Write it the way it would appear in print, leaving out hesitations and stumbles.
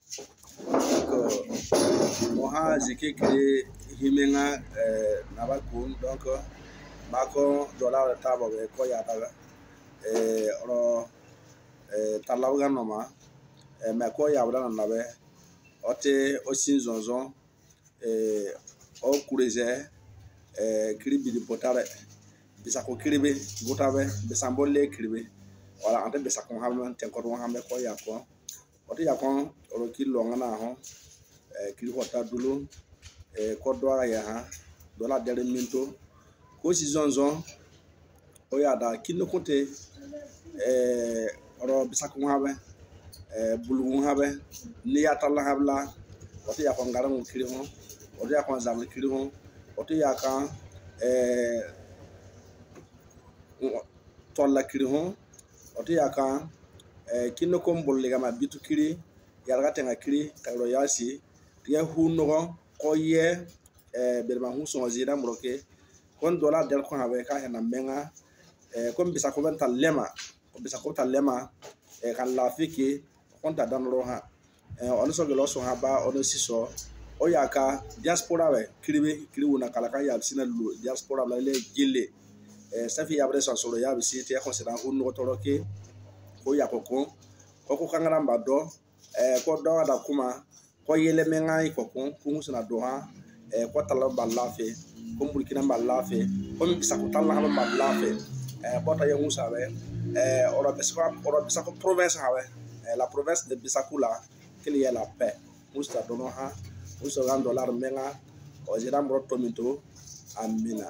Donc moha zike kre himenga nabakun donc bako dollar tabo be ko ya daga oro talaga noma me ko ya bra na be ote osin zonzon o kureze kribi di potare bisako kribe gotabe bisambolle kribe wala ante bisako hamon tenkoro hambe ko ya ko ote ya kon oro kilo ngana ho kili hota dulu ko doa ya ha dola dere minto ko si zonzon o ya da kino konte oro bisako habe bulu habe ni ya talla habla ote ya kon garan kili ho ote ya kon zamle kili ho ote ya kan tolla kili ho ote ya kan kino ko mbolle gama bitu kili yalga tenga kili kayro yasi ya huno ko ye belma hu so zira mroke kon dola del ko habe ka hena menga kon bisa ko banta lema ko bisa ko ta lema kan la fiki kon ta dan roha on so gelo so haba on siso o yaka diaspora we kili wona kala kan ya sina lu diaspora la le gile safi ya bre so so ya bi site ko se dan huno toroke ko yakoko ko kangara mbado ko do da kuma ko yele menga ikoko kungu sina doha ko tala ballafe ko burkina ballafe ko bisa ko tala ha ballafe bota ya musa be ora bisako province hawe la province de Bisakula qu'il y ait la paix musta donoha musa $1 menga o jira mbro tomito amina.